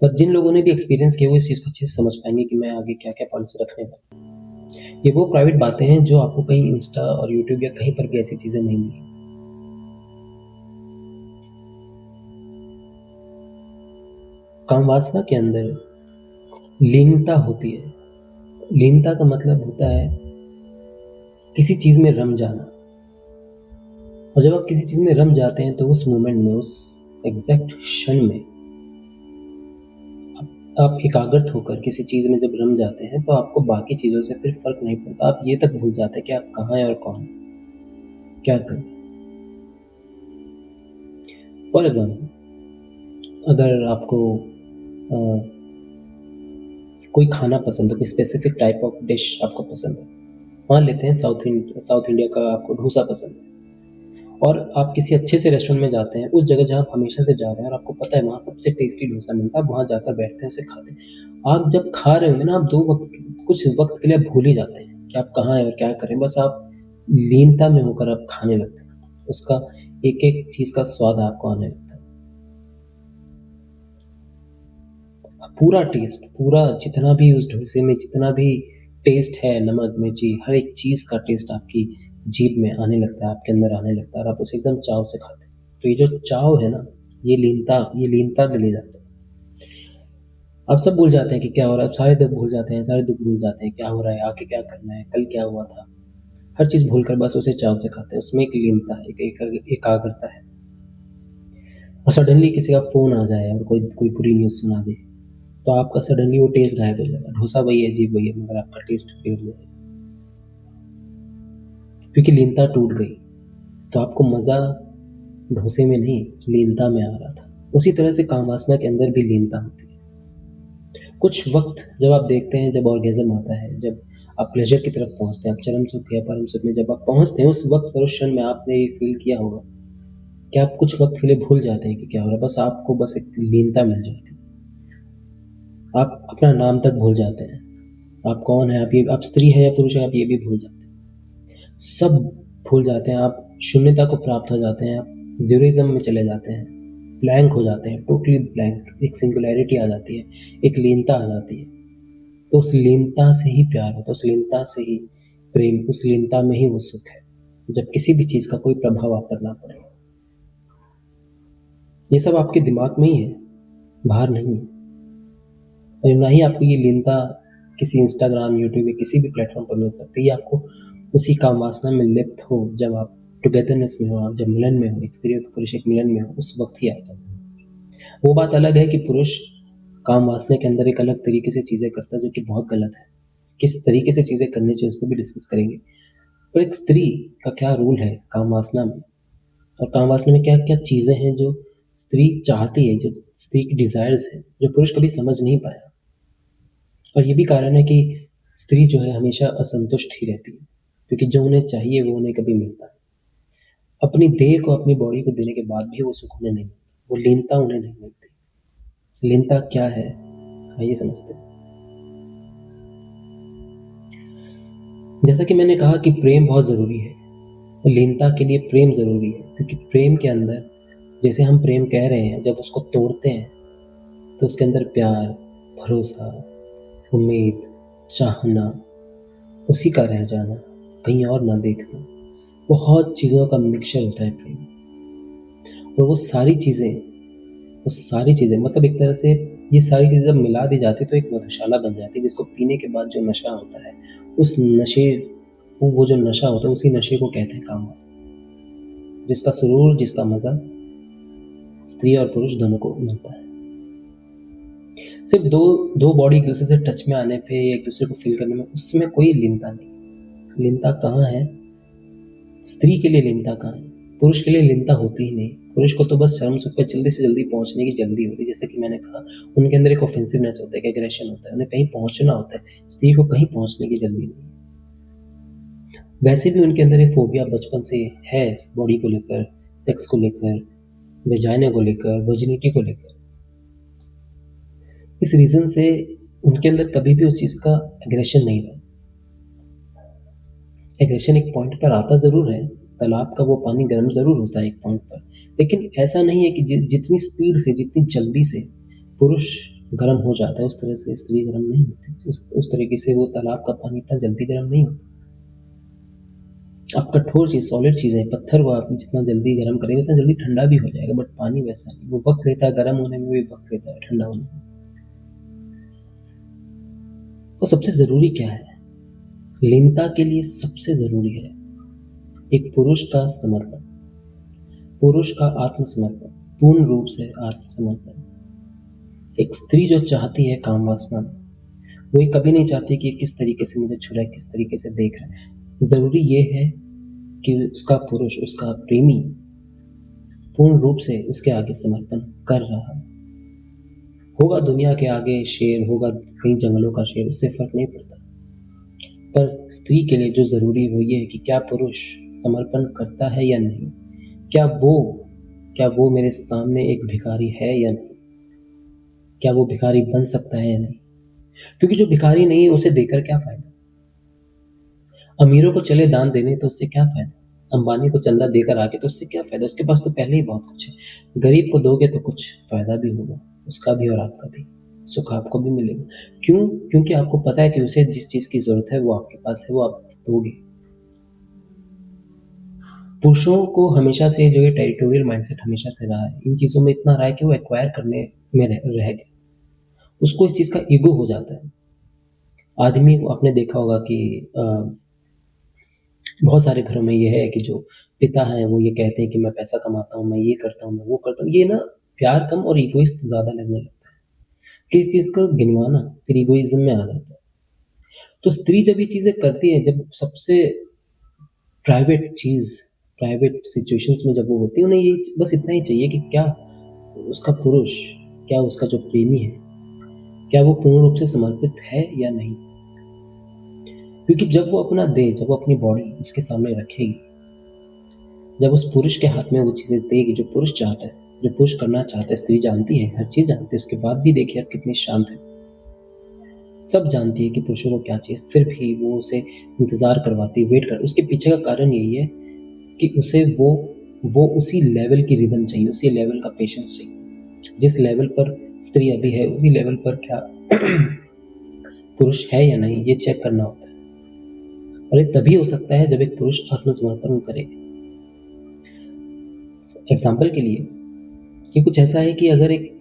A: पर जिन लोगों ने भी एक्सपीरियंस किया वो इस चीज़ को अच्छे से समझ पाएंगे कि मैं आगे क्या-क्या पॉइंट्स रखने वाला हूँ। ये वो प्राइवेट बातें हैं जो आपको कहीं इंस्टा और यूट्यूब या कहीं पर भी ऐसी चीज़ें नहीं मिलेंगी। काम वासना के अंदर लीनता होती है। लीनता का मतलब होता है किसी चीज़ में रम जाना। और जब आप किसी चीज़ में रम जाते हैं तो उस मोमेंट में, उस एग्ज़ैक्ट क्षण में आप एकाग्र होकर किसी चीज़ में जब रम जाते हैं तो आपको बाकी चीज़ों से फिर फ़र्क नहीं पड़ता। आप ये तक भूल जाते हैं कि आप कहाँ हैं और कौन हैं, क्या कर रहे हैं। फॉर एग्ज़ाम्पल, अगर आपको अ, कोई खाना पसंद है, कोई स्पेसिफ़िक टाइप ऑफ डिश आपको पसंद है। मान लेते हैं साउथ इंडिया का आपको डोसा पसंद है, और आप किसी अच्छे से रेस्टोरेंट में जाते हैं, उस जगह जहाँ आप हमेशा से जा रहे हैं और आपको पता है वहाँ सबसे टेस्टी डोसा मिलता है, आप वहाँ जाकर बैठते हैं, उसे खाते हैं। आप जब खा रहे होंगे ना, आप 2 वक़्त कुछ वक़्त के लिए आप भूल ही जाते हैं कि आप कहाँ हैं और क्या कर रहे हैं। बस आप लीनता में होकर आप खाने लगते हैं। उसका एक-एक चीज़ का स्वाद आपको आने लगता है। पूरा टेस्ट, पूरा जितना भी उस डोसे में जितना भी टेस्ट है, नमक, मिर्ची, हर एक चीज़ का टेस्ट आपकी जीभ में आने लगता है, आपके अंदर आने लगता है और आप उसे एकदम चाव से खाते हैं। तो ये जो चाव है ना, ये लीनता में ले जाता है। आप सब भूल जाते हैं कि क्या हो रहा है, सारे दुःख भूल जाते हैं, सारे दुःख भूल जाते हैं, क्या हो रहा है, आगे क्या करना है, कल क्या हुआ था। हर चीज़ भूलकर बस उसे चाव से खाते हैं। उसमें एक लीनता है, एक एकाग्रता है। और सडनली किसी का फ़ोन आ जाए और कोई कोई बुरी न्यूज़ सुना दे, तो आपका सडनली वो टेस्ट गायब हो जाएगा। डोसा वही है, जीभ वही है, मगर आपका टेस्ट बिगड़ जाएगा, क्योंकि लीनता टूट गई। तो आपको मज़ा डोसे में नहीं, लीनता में आ रहा था। उसी तरह से कामवासना के अंदर भी लीनता होती है। कुछ वक़्त जब आप देखते हैं, जब ऑर्गेज़्म आता है, जब आप प्लेज़र की तरफ पहुँचते हैं, आप चरम सुख या परम सुख में जब आप पहुँचते हैं, उस वक़्त पर, उस क्षण में आपने ये फ़ील किया होगा कि आप कुछ वक़्त के लिए भूल जाते हैं कि क्या हो रहा है। बस आपको बस एक लीनता मिल जाती है। आप अपना नाम तक भूल जाते हैं। आप कौन हैं, आप स्त्री हैं या पुरुष हैं, आप ये भी भूल जाते हैं। सब भूल जाते हैं, आप शून्यता को प्राप्त हो जाते हैं, आप ज़ीरोइज़्म में चले जाते हैं, ब्लैंक हो जाते हैं, टोटली ब्लैंक, एक सिंगुलैरिटी आ जाती है, एक लीनता आ जाती है। तो उस लीनता से ही प्यार होता है, उस लीनता से ही प्रेम, उस लीनता में ही वो सुख है, जब किसी भी चीज़ का कोई प्रभाव आप पर ना पड़े। ये सब आपके दिमाग में ही है, बाहर नहीं है। और ना ही आपको ये लीनता किसी इंस्टाग्राम, यूट्यूब या किसी भी प्लेटफ़ॉर्म पर मिल सकती है। ये आपको उसी काम वासना में लिप्त हो, जब आप टुगेदरनेस में हो, आप जब मिलन में हो, एक स्त्री और पुरुष एक मिलन में हो, उस वक़्त ही आता है। वो बात अलग है कि पुरुष काम वासना के अंदर एक अलग तरीके से चीज़ें करता है, जो कि बहुत गलत है। किस तरीके से चीज़ें करनी चाहिए उसको भी डिस्कस करेंगे। पर एक स्त्री का क्या रोल है काम वासना में, और काम वासना में क्या-क्या चीज़ें हैं जो स्त्री चाहती है, जो स्त्री की डिज़ायर्स हैं, जो पुरुष कभी समझ नहीं पाया। और ये भी कारण है कि स्त्री जो है हमेशा असंतुष्ट ही रहती है, क्योंकि जो उन्हें चाहिए वो उन्हें कभी मिलता नहीं। अपनी देह को, अपनी बॉडी को देने के बाद भी वो सुख उन्हें नहीं मिलता, वो लीनता उन्हें नहीं मिलती। लीनता क्या है, आइए समझते हैं। जैसा कि मैंने कहा कि प्रेम बहुत ज़रूरी है, लीनता के लिए प्रेम ज़रूरी है, क्योंकि प्रेम के अंदर, जैसे हम प्रेम कह रहे हैं, जब उसको तोड़ते हैं तो उसके अंदर प्यार, भरोसा, उम्मीद, चाहना, उसी का रह जाना, कहीं और ना देखना, बहुत चीज़ों का मिक्सचर होता है प्रेम। और वो सारी चीज़ें मतलब एक तरह से ये सारी चीज़ें जब मिला दी जाती है तो एक मधुशाला बन जाती है, जिसको पीने के बाद जो नशा होता है, उस नशे वो जो नशा होता है, उसी नशे को कहते हैं कामवासना, जिसका सुरूर, जिसका मज़ा स्त्री और पुरुष दोनों को मिलता है। सिर्फ दो बॉडी एक दूसरे से टच में आने पे, एक दूसरे को फील करने में, उसमें कोई लीनता नहीं। लीनता कहाँ है? स्त्री के लिए लीनता कहाँ है? पुरुष के लिए लीनता होती ही नहीं। पुरुष को तो बस चरम सुख पे जल्दी से जल्दी पहुँचने की जल्दी होती है। जैसे कि मैंने कहा, उनके अंदर एक ऑफेंसिवनेस होता है, एक एग्रेशन होता है, उन्हें कहीं पहुँचना होता है। स्त्री को कहीं पहुँचने की जल्दी नहीं। वैसे भी उनके अंदर एक फोबिया बचपन से है, इस बॉडी को लेकर, सेक्स को लेकर, वेजाइना को लेकर, वर्जिनिटी को लेकर। इस रीज़न से उनके अंदर कभी भी उस चीज़ का एग्रेशन नहीं रहा। एग्रेशन एक पॉइंट पर आता ज़रूर है, तालाब का वो पानी गर्म ज़रूर होता है एक पॉइंट पर, लेकिन ऐसा नहीं है कि जितनी स्पीड से, जितनी जल्दी से पुरुष गर्म हो जाता है, उस तरह से स्त्री गर्म नहीं होती। उस तरीके से वो तालाब का पानी इतना जल्दी गर्म नहीं होता। आप कठोर चीज़, सॉलिड चीज़ है, पत्थर को आप जितना जल्दी गर्म करेंगे उतना जल्दी ठंडा भी हो जाएगा, बट पानी वैसा नहीं, वो वक़्त लेता है, गर्म होने में भी वक़्त लेता है, ठंडा होने में। तो सबसे ज़रूरी क्या है? लीनता के लिए सबसे ज़रूरी है एक पुरुष का समर्पण, पुरुष का आत्मसमर्पण, पूर्ण रूप से आत्मसमर्पण। एक स्त्री जो चाहती है काम वासना में, वो ये कभी नहीं चाहती कि ये किस तरीके से मुझे छू रहा है, किस तरीके से देख रहा है। ज़रूरी ये है कि उसका पुरुष, उसका प्रेमी पूर्ण रूप से उसके आगे समर्पण कर रहा है। होगा दुनिया के आगे शेर, होगा कई जंगलों का शेर, उससे फ़र्क नहीं पड़ता। पर स्त्री के लिए जो ज़रूरी है वो ये है कि क्या पुरुष समर्पण करता है या नहीं? क्या वो मेरे सामने एक भिखारी है या नहीं? क्या वो भिखारी बन सकता है या नहीं? क्योंकि जो भिखारी नहीं है उसे देकर क्या फ़ायदा? अमीरों को चले दान देने तो उससे क्या फ़ायदा? अंबानी को चंदा देकर आके तो उससे क्या फ़ायदा? उसके पास तो पहले ही बहुत कुछ है। गरीब को दोगे तो कुछ फ़ायदा भी होगा, उसका भी और आपका भी। सुख आपको भी मिलेगा। क्यों? क्योंकि आपको पता है कि उसे जिस चीज़ की ज़रूरत है वो आपके पास है, वो आप दोगे। पुरुषों को हमेशा से जो ये टेरिटोरियल माइंडसेट हमेशा से रहा है, इन चीज़ों में इतना रहा है कि वो एक्वायर करने में रह गया। उसको इस चीज़ का ईगो हो जाता है। आदमी को आपने देखा होगा कि बहुत सारे घरों में ये है कि जो पिता हैं वो ये कहते हैं कि मैं पैसा कमाता हूँ, मैं ये करता हूँ, मैं वो करता हूँ। ये ना प्यार कम और इगोइस्ट ज़्यादा लगने लगता है। किसी चीज़ को गिनवाना फिर इगोइज़्म में आ जाता है। तो स्त्री जब ये चीज़ें करती है, जब सबसे प्राइवेट चीज़, प्राइवेट सिचुएशंस में जब वो होती है, उन्हें ये बस इतना ही चाहिए कि क्या उसका पुरुष, क्या उसका जो प्रेमी है, क्या वो पूर्ण रूप से समर्पित है या नहीं? क्योंकि जब वो अपना देह, जब वो अपनी बॉडी उसके सामने रखेगी, जब उस पुरुष के हाथ में वो चीज़ें देगी जो पुरुष चाहता है, जो पुरुष करना चाहता है, स्त्री जानती है, हर चीज़ जानती है, उसके बाद भी देखिए आप कितनी शांत है। सब जानती है कि पुरुषों को क्या चाहिए, फिर भी वो उसे इंतज़ार करवाती है, वेट कर, उसके पीछे का कारण यही है कि उसे वो उसी लेवल की रिदम चाहिए, उसी लेवल का पेशेंस चाहिए। जिस लेवल पर स्त्री अभी है, उसी लेवल पर क्या पुरुष है या नहीं, ये चेक करना होता है। और ये तभी हो सकता है जब एक पुरुष आत्मसमर्पण करे। एग्ज़ाम्पल के लिए, ये कुछ ऐसा है कि अगर एक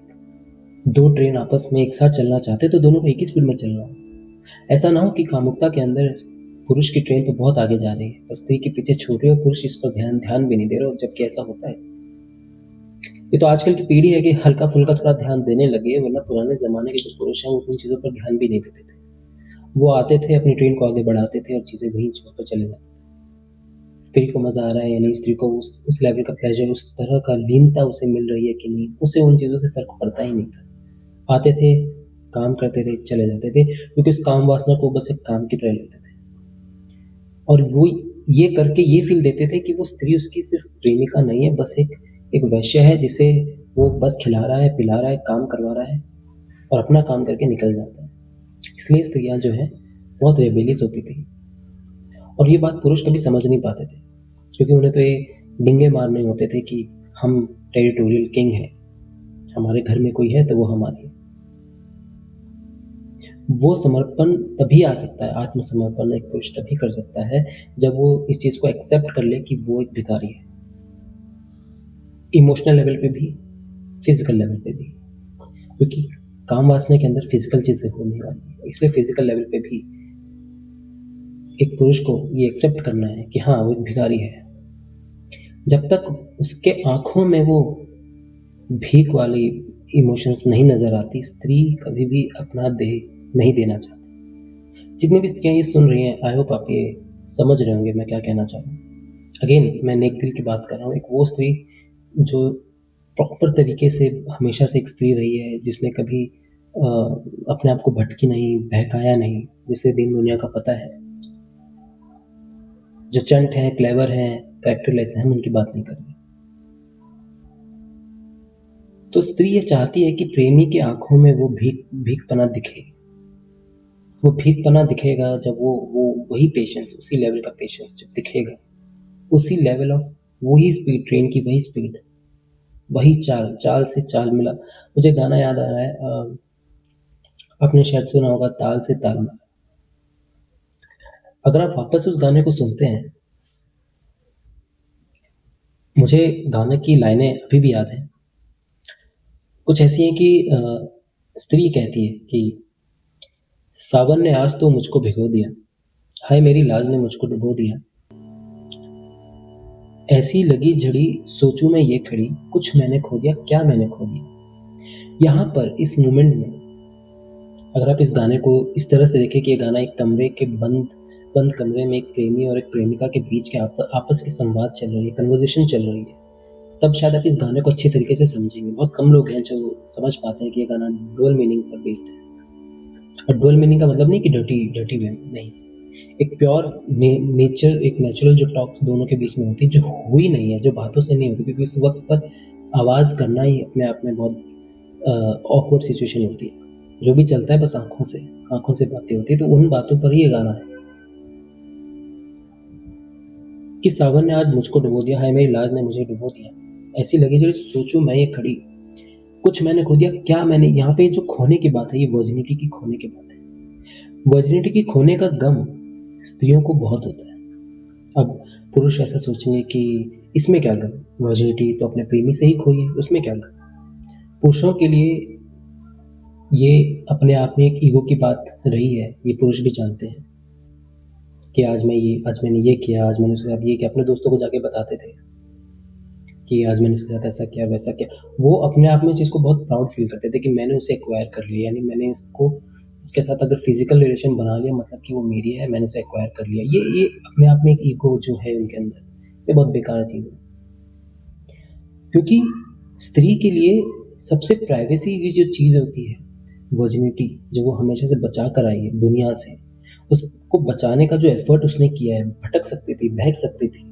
A: 2 ट्रेन आपस में एक साथ चलना चाहते हैं तो दोनों को एक ही स्पीड में चलना होगा। ऐसा ना हो कि कामुकता के अंदर पुरुष की ट्रेन तो बहुत आगे जा रही है और स्त्री के पीछे छूट रही है और पुरुष इस पर ध्यान भी नहीं दे रहे, और जबकि ऐसा होता है। ये तो आजकल की पीढ़ी है कि हल्का-फुल्का थोड़ा ध्यान देने लगी है, वरना पुराने ज़माने के जो पुरुष हैं, वो उन चीज़ों पर ध्यान भी नहीं देते थे। वो आते थे, अपनी ट्रेन को आगे बढ़ाते थे और चीज़ें वहीं छोड़ कर चले जाते थे। स्त्री को मज़ा आ रहा है या नहीं, स्त्री को उस लेवल का प्लेज़र, उस तरह का लीनता उसे मिल रही है कि नहीं, उसे उन चीज़ों से फ़र्क पड़ता ही नहीं था। आते थे, काम करते थे, चले जाते थे, क्योंकि उस काम वासना को बस एक काम की तरह लेते थे। और वो ये करके ये फ़ील देते थे कि वो स्त्री उसकी सिर्फ़ प्रेमिका नहीं है, बस एक वेश्या है जिसे वो बस खिला रहा है, पिला रहा है, काम करवा रहा है और अपना काम करके निकल जाता है। इसलिए स्त्रियाँ जो हैं, बहुत रेबेलियस होती थी और ये बात पुरुष कभी समझ नहीं पाते थे, क्योंकि उन्हें तो ये डींगे मारने होते थे कि हम टेरिटोरियल किंग हैं, हमारे घर में कोई है तो वो हमारी है। वो समर्पण तभी आ सकता है, आत्मसमर्पण एक पुरुष तभी कर सकता है, जब वो इस चीज़ को एक्सेप्ट कर ले कि वो एक भिखारी है। इमोशनल लेवल पे भी, फिज़िकल लेवल पे भी, क्योंकि काम वासना के अंदर फिज़िकल चीज़ें होने वाली हैं, इसलिए फिज़िकल लेवल पे भी एक पुरुष को ये एक्सेप्ट करना है कि हाँ, वो एक भिखारी है। जब तक उसके आँखों में वो भीख वाली इमोशंस नहीं नज़र आती, स्त्री कभी भी अपना देह नहीं देना चाहती। जितनी भी स्त्रियाँ ये सुन रही हैं, आई होप आप ये समझ रहे होंगे मैं क्या कहना चाह रहा हूँ। अगेन मैं नेक दिल की बात कर रहा हूँ, एक वो स्त्री जो प्रॉपर तरीके से हमेशा से एक स्त्री रही है, जिसने कभी अपने आप को भटकी नहीं, बहकाया नहीं, जिसे दीन दुनिया का पता है। जो चंट हैं, क्लेवर हैं, कैरेक्टरलेस हैं, हम उनकी बात नहीं कर रहे। तो स्त्री ये चाहती है कि प्रेमी की आँखों में वो भीखपना दिखे। वो भीखपना दिखेगा जब वो वही पेशेंस, उसी लेवल का पेशेंस जब दिखेगा, उसी लेवल ऑफ वही स्पीड, ट्रेन की वही स्पीड, वही चाल, चाल से चाल मिला। मुझे गाना याद आ रहा है, आपने शायद सुना होगा, ताल से ताल मिला। अगर आप वापस उस गाने को सुनते हैं, मुझे गाने की लाइनें अभी भी याद हैं। कुछ ऐसी हैं कि स्त्री कहती है कि सावन ने आज तो मुझको भिगो दिया, हाय मेरी लाज ने मुझको डुबो दिया। ऐसी लगी झड़ी सोचूं मैं ये खड़ी, कुछ मैंने खो दिया, क्या मैंने खो दिया। यहाँ पर इस मोमेंट में अगर आप इस गाने को इस तरह से देखें कि ये गाना एक कमरे के बंद कमरे में एक प्रेमी और एक प्रेमिका के बीच के आपस की संवाद चल रही है, कन्वर्सेशन चल रही है, तब शायद आप इस गाने को अच्छी तरीके से समझेंगे। बहुत कम लोग हैं जो समझ पाते हैं कि ये गाना डुअल मीनिंग पर बेस्ड है। और डुअल मीनिंग का मतलब नहीं कि डर्टी वे में, नहीं। एक प्योर नेचर, एक नेचुरल जो टॉक्स दोनों के बीच में होती है, जो हुई नहीं है, जो बातों से नहीं होती, क्योंकि उस वक्त पर आवाज़ करना ही अपने आप में बहुत ऑकवर्ड सिचुएशन होती है। जो भी चलता है बस आँखों से बातें होती है, तो उन बातों पर ही ये गाना है कि सावन ने आज मुझको डुबो दिया, हाय मेरी लाज ने मुझे डुबो दिया। ऐसी लगी जो सोचूं मैं ये खड़ी, कुछ मैंने खो दिया, क्या मैंने। यहाँ पे जो खोने की बात है, ये वर्जिनिटी की खोने की बात है। वर्जिनिटी की खोने का गम स्त्रियों को बहुत होता है। अब पुरुष ऐसा सोचेंगे कि इसमें क्या गम, वर्जिनिटी तो अपने प्रेमी से ही खोई है, उसमें क्या गम। पुरुषों के लिए ये अपने आप में एक ईगो की बात रही है, ये पुरुष भी जानते हैं कि आज मैंने ये किया, आज मैंने उसके साथ ये किया। अपने दोस्तों को जाके बताते थे कि आज मैंने उसके साथ ऐसा किया, वैसा किया। वो अपने आप में इस चीज़ को बहुत प्राउड फ़ील करते थे कि मैंने उसे एक्वायर कर लिया, यानी मैंने उसके साथ अगर फ़िज़िकल रिलेशन बना लिया, मतलब कि वो मेरी है, मैंने उसे एक्वायर कर लिया। ये अपने आप में एक ईगो जो है उनके अंदर, ये बहुत बेकार चीज़ है। क्योंकि स्त्री के लिए सबसे प्राइवेसी की जो चीज़ होती है, वर्जिनिटी, जो वो हमेशा से बचा कर आई है दुनिया से, उसको बचाने का जो एफ़र्ट उसने किया है, भटक सकती थी, बहक सकती थी,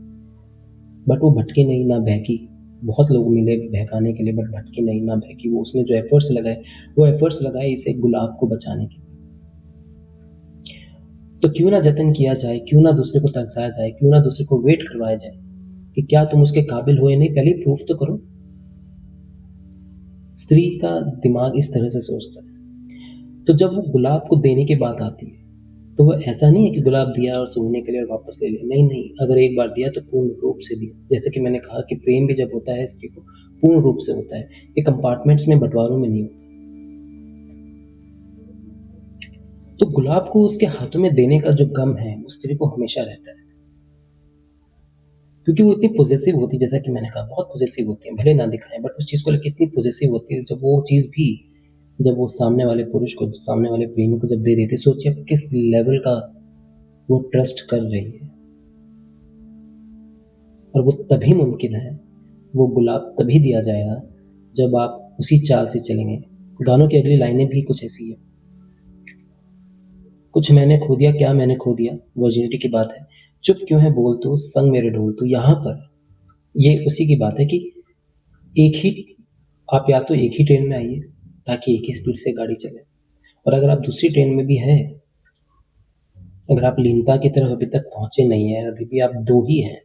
A: बट वो भटकी नहीं, ना बहकी। बहुत लोग मिले बहकाने के लिए, बट भटकी नहीं, ना बहकी। वो उसने जो एफ़र्ट्स लगाए, वो एफ़र्ट्स लगाए इस एक गुलाब को बचाने के लिए। तो क्यों ना जतन किया जाए, क्यों ना दूसरे को तरसाया जाए, क्यों ना दूसरे को वेट करवाया जाए कि क्या तुम उसके काबिल हो या नहीं, पहले प्रूफ तो करो। स्त्री का दिमाग इस तरह से सोचता है। तो जब वो गुलाब को देने की बात आती है, तो वो ऐसा नहीं है कि गुलाब दिया और सूंघने के लिए और वापस ले लिया। नहीं, नहीं, अगर एक बार दिया तो पूर्ण रूप से दिया। जैसे कि मैंने कहा कि प्रेम भी जब होता है स्त्री को, पूर्ण रूप से होता है। ये कंपार्टमेंट्स में, बँटवारों में नहीं होता। तो गुलाब को उसके हाथों में देने का जो गम है, उस स्त्री को हमेशा रहता है। क्योंकि वो इतनी पॉसेसिव होती है, जैसा कि मैंने कहा, बहुत पॉसेसिव होती है, भले ना दिखाएँ बट उस चीज़ को लेके इतनी पॉसेसिव होती है, जब वो चीज़ भी जब वो सामने वाले पुरुष को, सामने वाले प्रेमी को जब दे देती है, सोचिए आप किस लेवल का वो ट्रस्ट कर रही है। और वो तभी मुमकिन है, वो गुलाब तभी दिया जाएगा जब आप उसी चाल से चलेंगे। गानों की अगली लाइनें भी कुछ ऐसी है, कुछ मैंने खो दिया, क्या मैंने खो दिया, वर्जिनिटी की बात है। चुप क्यों है बोल तू, संग मेरे ढोल तू। यहाँ पर ये उसी की बात है कि एक ही आप या तो एक ही ट्रेन में आइए ताकि एक ही स्पीड से गाड़ी चले, और अगर आप दूसरी ट्रेन में भी हैं, अगर आप लीनता की तरफ अभी तक पहुंचे नहीं हैं, अभी भी आप दो ही हैं,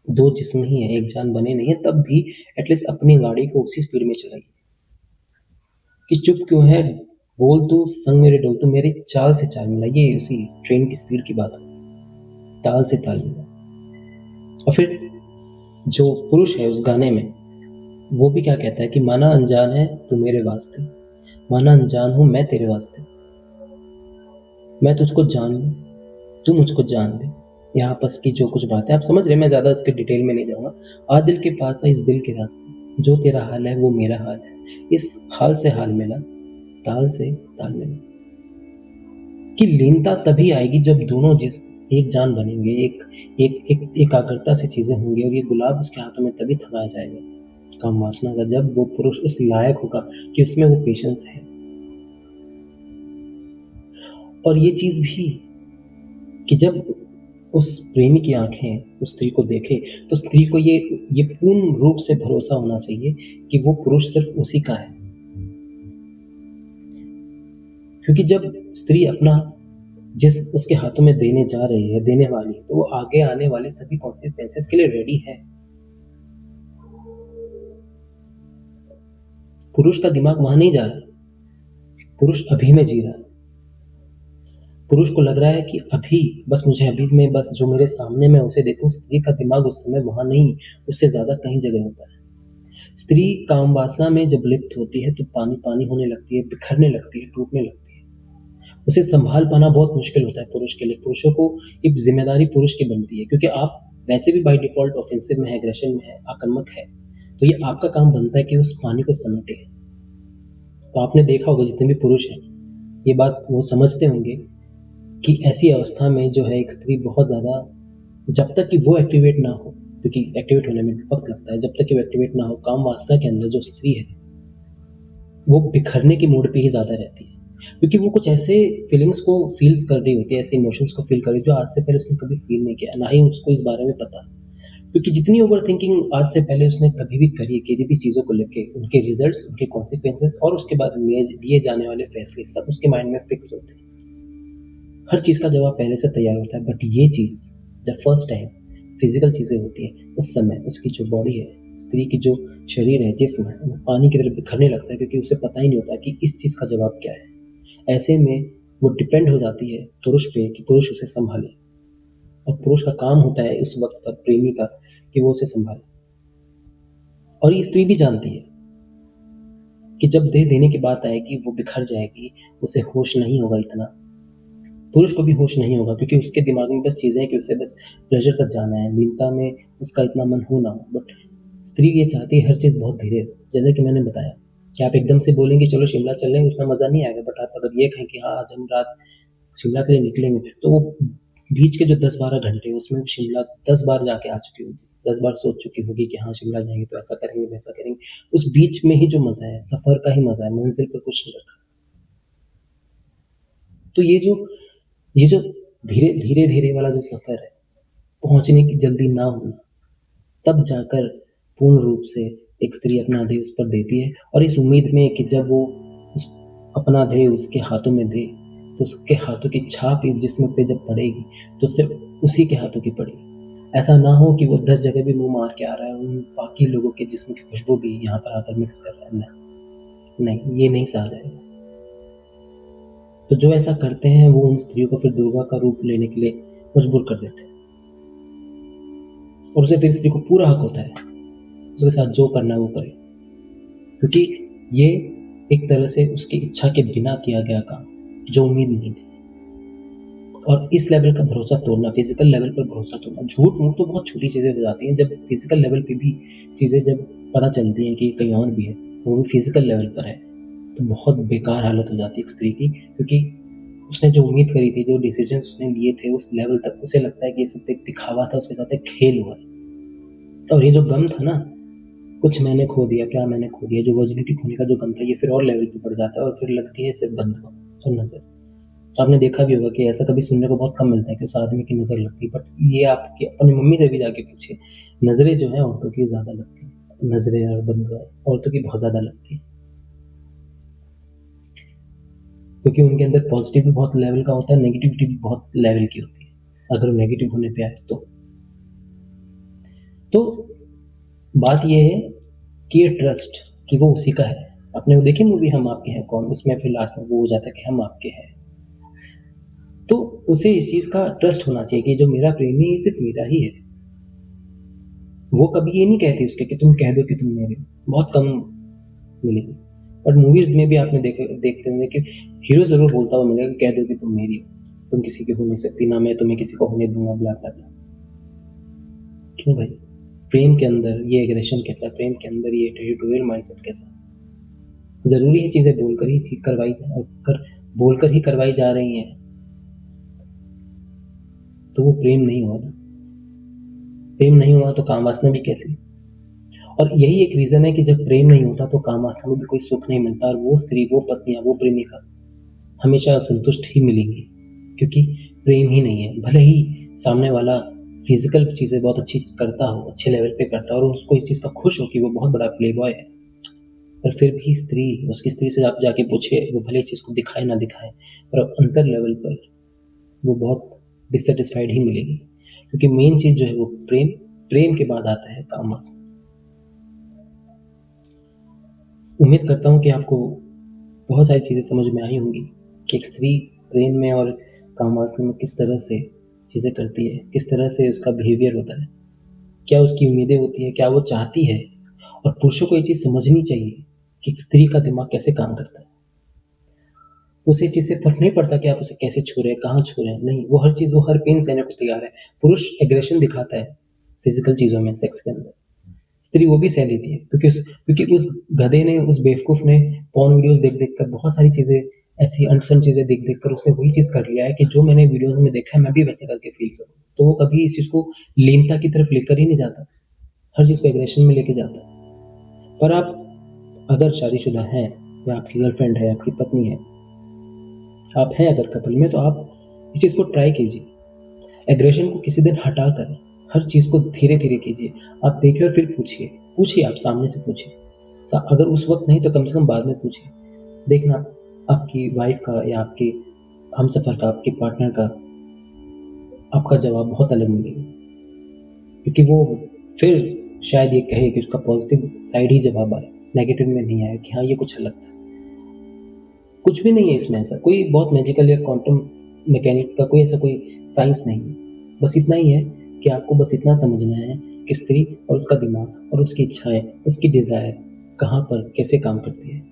A: दो जिस्म ही हैं, एक जान बने नहीं है, तब भी एटलीस्ट अपनी गाड़ी को उसी स्पीड में चलाइए। कि चुप क्यों है बोल तू, संग मेरे डोल तू, मेरी चाल से चाल मिला। ये उसी ट्रेन की स्पीड की बात है, ताल से ताल मिला। और फिर जो पुरुष है उस गाने में, वो भी क्या कहता है कि माना अनजान है तू मेरे वास्ते, माना अनजान हूं मैं तेरे वास्ते, मैं तुझको जान लूं तू मुझको जान ले। यहाँ आपस की जो कुछ बात है आप समझ रहे, मैं ज्यादा उसके डिटेल में नहीं जाऊंगा। आ दिल के पास है इस दिल के रास्ते, जो तेरा हाल है वो मेरा हाल है, इस हाल से हाल मिला, ताल से ताल मिला। कि लीनता तभी आएगी जब दोनों जिस्म एक जान बनेंगे, एक एकाग्रता से चीजें होंगी, और ये गुलाब उसके हाथों में तभी थमाया जाएगा काम वासना का, जब वो पुरुष उस लायक होगा कि उसमें वो पेशेंस है। और ये चीज भी कि जब उस प्रेमी की आंखें उस स्त्री को देखे, तो स्त्री को ये पूर्ण रूप से भरोसा होना चाहिए कि वो पुरुष सिर्फ उसी का है। क्योंकि जब स्त्री अपना जिस उसके हाथों में देने जा रही है, देने वाली है, तो वो आगे आने वाले सभी कॉन्सिक्वेंसेस के लिए रेडी है। पुरुष का दिमाग वहां नहीं जा रहा, पुरुष अभी में जी रहा है। पुरुष को लग रहा है कि अभी बस मुझे अभी में बस जो मेरे सामने मैं उसे देखूं। स्त्री का दिमाग उस समय वहां नहीं, उससे ज्यादा कहीं जगह होता है। स्त्री काम वासना में जब लिप्त होती है तो पानी पानी होने लगती है, बिखरने लगती है, टूटने लगती है। उसे संभाल पाना बहुत मुश्किल होता है पुरुष के लिए। पुरुषों को ये जिम्मेदारी पुरुष की बनती है, क्योंकि आप वैसे भी बाय डिफॉल्ट ऑफेंसिव में है, एग्रेशन में है, आक्रामक है, तो ये आपका काम बनता है कि उस पानी को समेटे। तो आपने देखा होगा जितने भी पुरुष हैं, ये बात वो समझते होंगे कि ऐसी अवस्था में जो है एक स्त्री बहुत ज़्यादा, जब तक कि वो एक्टिवेट ना हो, क्योंकि एक्टिवेट होने में वक्त लगता है, जब तक कि वो एक्टिवेट ना हो, काम वासना के अंदर जो स्त्री है वो बिखरने की मूड पे ही ज़्यादा रहती है। क्योंकि वो कुछ ऐसे फीलिंग्स को फील्स कर रही होती है, ऐसे इमोशंस को फील कर रही है जो आज से पहले उसने कभी फील नहीं किया, ना ही उसको इस बारे में पता। क्योंकि जितनी ओवर थिंकिंग आज से पहले उसने कभी भी करी, किसी भी चीज़ों को लेके, उनके रिजल्ट्स, उनके कॉन्सिक्वेंसेस और उसके बाद लिए जाने वाले फैसले सब उसके माइंड में फिक्स होते हैं। हर चीज़ का जवाब पहले से तैयार होता है। बट ये चीज़ जब फर्स्ट टाइम फिजिकल चीज़ें होती हैं, उस समय उसकी जो बॉडी है, स्त्री की जो शरीर है, जिस्म है, वो पानी की तरह बिखरने लगता है, क्योंकि उसे पता ही नहीं होता कि इस चीज़ का जवाब क्या है। ऐसे में वो डिपेंड हो जाती है पुरुष पे कि पुरुष उसे संभाले, और पुरुष का काम होता है उस वक्त पर प्रेमी का कि वो उसे संभाले। और ये स्त्री भी जानती है कि जब दे देने की बात आएगी वो बिखर जाएगी, उसे होश नहीं होगा इतना। पुरुष को भी होश नहीं होगा, क्योंकि उसके दिमाग में बस चीजें हैं कि उसे बस प्लेजर तक जाना है, लीनता में उसका इतना मन हो ना हो। बट स्त्री ये चाहती है हर चीज बहुत धीरे हो। जैसे कि मैंने बताया कि आप एकदम से बोलेंगे चलो शिमला चल रहे हैं, उतना मजा नहीं आएगा। बट आप अगर ये कहें कि हाँ आज हम रात शिमला के लिए निकलेंगे, तो वो बीच के जो 10-12 घंटे उसमें शिमला 10 बार जाके आ चुकी होगी, 10 बार सोच चुकी होगी कि हाँ शिमला जाएंगे तो ऐसा करेंगे वैसा करेंगे। उस बीच में ही जो मजा है, सफर का ही मजा है, मंजिल पर कुछ नहीं रखा। तो ये जो धीरे धीरे धीरे वाला जो सफर है, पहुंचने की जल्दी ना होना, तब जाकर पूर्ण रूप से एक स्त्री अपना देह उस पर देती है, और इस उम्मीद में कि जब वो उस अपना देह उसके हाथों में दे, तो उसके हाथों की छाप इस जिस्म पे जब पड़ेगी तो सिर्फ उसी के हाथों की पड़ेगी। ऐसा ना हो कि वो 10 जगह भी मुंह मार के आ रहा है, उन बाकी लोगों के जिस्म की खुशबू भी यहाँ पर आकर मिक्स कर रहा है। नहीं, ये नहीं सहा जाएगा। तो जो ऐसा करते हैं वो उन स्त्रियों को फिर दुर्गा का रूप लेने के लिए मजबूर कर देते हैं, और उसे फिर स्त्री को पूरा हक होता है उसके साथ जो करना है वो करे, क्योंकि ये एक तरह से उसकी इच्छा के बिना किया गया काम, जो उम्मीद नहीं थी। और इस लेवल का भरोसा तोड़ना, फिज़िकल लेवल पर भरोसा तोड़ना, झूठ-मूठ तो बहुत छोटी चीज़ें हो जाती हैं, जब फिज़िकल लेवल पे भी चीज़ें जब पता चलती हैं कि कहीं और भी है, वो भी फिज़िकल लेवल पर है, तो बहुत बेकार हालत हो जाती है एक स्त्री की, क्योंकि उसने जो उम्मीद करी थी, जो डिसीज़न्स उसने लिए थे उस लेवल तक, उसे लगता है कि ये सब एक दिखावा था, उसके साथ एक खेल हुआ है। और ये जो गम था ना, कुछ मैंने खो दिया, क्या मैंने खो दिया, जो वर्जिनिटी खोने का जो गम था, ये फिर और लेवल पे बढ़ जाता है और फिर लगती है सिर्फ़ बंधुआ और नज़र। आपने देखा भी होगा कि ऐसा कभी सुनने को बहुत कम मिलता है कि उस आदमी की नज़र लगती है, बट ये आपकी अपनी मम्मी से भी जाके पूछिए, नज़रें जो हैं औरतों की ज़्यादा लगती हैं। नज़रें और बददुआएँ औरतों की बहुत ज़्यादा लगती हैं, क्योंकि उनके अंदर पॉज़िटिव भी बहुत लेवल का होता है, नेगेटिविटी भी बहुत लेवल की होती है, अगर वो नेगेटिव होने पे आए तो। तो बात ये है कि ये ट्रस्ट कि वो उसी का है। आपने वो देखी मूवी हम आपके हैं कौन? उसमें फिर लास्ट में वो हो जाता है कि हम आपके हैं। तो उसे इस चीज़ का ट्रस्ट होना चाहिए कि जो मेरा प्रेमी है सिर्फ़ मेरा ही है। वो कभी ये नहीं कहती उसके कि तुम कह दो कि तुम मेरे हो, बहुत कम मिलेगी। बट मूवीज़ में भी आपने देखते होंगे कि हीरो ज़रूर बोलता हुआ मिलेगा कि कह दो कि तुम मेरी हो, तुम किसी की हो नहीं सकती, ना मैं तुम्हें किसी को होने दूँगा, ब्ला ब्ला ब्ला। क्यों भाई? प्रेम के अंदर ये एग्रेशन कैसा? प्रेम के अंदर ये टेरिटोरियल माइंडसेट कैसा? ज़रूरी है चीज़ें बोलकर ही चीज़ करवाई कर बोलकर ही करवाई जा रही हैं, तो वो प्रेम नहीं हुआ ना। प्रेम नहीं हुआ तो काम वासना भी कैसी? और यही एक रीज़न है कि जब प्रेम नहीं होता तो काम वासना में भी कोई सुख नहीं मिलता और वो स्त्री, वो पत्नियाँ, वो प्रेमिका हमेशा असंतुष्ट ही मिलेंगी, क्योंकि प्रेम ही नहीं है। भले ही सामने वाला फिज़िकल चीज़ें बहुत अच्छी करता हो, अच्छे लेवल पे करता हो और उसको इस चीज़ का खुश हो कि वो बहुत बड़ा प्लेबॉय है, पर फिर भी स्त्री, उसकी स्त्री से आप जाके पूछिए, वो भले इस चीज़ को दिखाए ना दिखाए, पर अंतर लेवल पर वो बहुत डिससैटिस्फाइड ही मिलेगी, क्योंकि मेन चीज़ जो है वो प्रेम, प्रेम के बाद आता है काम वासना। उम्मीद करता हूँ कि आपको बहुत सारी चीज़ें समझ में आई होंगी कि एक स्त्री प्रेम में और काम वासना में किस तरह से चीज़ें करती है, किस तरह से उसका बिहेवियर होता है, क्या उसकी उम्मीदें होती हैं, क्या वो चाहती है। और पुरुषों को ये चीज़ समझनी चाहिए कि एक स्त्री का दिमाग कैसे काम करता है। उसे इस चीज़ से फ़र्क नहीं पड़ता कि आप उसे कैसे छू रहे हैं, कहाँ छू रहे हैं, नहीं, वो हर चीज़, वो हर पेन सहने को तैयार है। पुरुष एग्रेशन दिखाता है फिज़िकल चीज़ों में, सेक्स के अंदर। स्त्री वो भी सह लेती है, क्योंकि उस गधे ने, उस बेवकूफ़ ने पोर्न वीडियोज़ देख-देख कर बहुत सारी चीज़ें, ऐसी अनसन चीज़ें देख-देख कर उसने वही चीज़ कर लिया है कि जो मैंने वीडियोज़ में देखा है, मैं भी वैसे करके फ़ील करूँ। तो वो कभी इस चीज़ को लीनता की तरफ लेकर ही नहीं जाता, हर चीज़ को एग्रेशन में लेके जाता है। पर आप अगर शादीशुदा हैं या आपकी गर्लफ्रेंड है, आपकी पत्नी है, आप हैं अगर कपल में, तो आप इस चीज़ को ट्राई कीजिए। एग्रेशन को किसी दिन हटाकर हर चीज़ को धीरे-धीरे कीजिए। आप देखिए और फिर पूछिए, पूछिए, आप सामने से पूछिए। अगर उस वक़्त नहीं तो कम से कम बाद में पूछिए। देखना आपकी वाइफ़ का या आपके हमसफ़र का, आपके पार्टनर का आपका जवाब बहुत अलग मिलेगा। क्योंकि वो फिर शायद ये कहे कि उसका पॉज़िटिव साइड ही जवाब आया, नेगेटिव में नहीं आया कि हाँ, ये कुछ अलग था। कुछ भी नहीं है इसमें ऐसा, कोई बहुत मैजिकल या क्वांटम मैकेनिक का कोई ऐसा कोई साइंस नहीं है। बस इतना ही है कि आपको बस इतना समझना है कि स्त्री और उसका दिमाग और उसकी इच्छाएँ, उसकी डिज़ायर कहाँ पर कैसे काम करती है,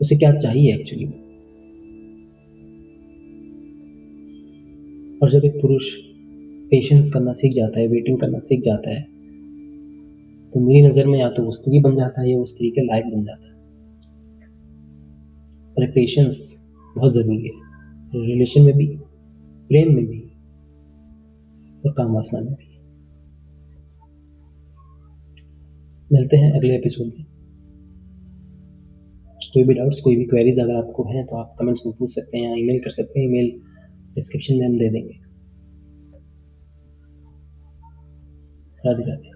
A: उसे क्या चाहिए एक्चुअली में। और जब एक पुरुष पेशेंस करना सीख जाता है, वेटिंग करना सीख जाता है, तो मेरी नज़र में या तो वो स्त्री बन जाता है या वो स्त्री के लायक बन जाता है। और पेशेंस बहुत ज़रूरी है, रिलेशन में भी, प्रेम में भी और काम वासना में भी। मिलते हैं अगले एपिसोड में। कोई भी डाउट्स, कोई भी क्वेरीज अगर आपको हैं तो आप कमेंट्स में पूछ सकते हैं या ईमेल कर सकते हैं, ईमेल डिस्क्रिप्शन में हम दे देंगे। राधे राधे।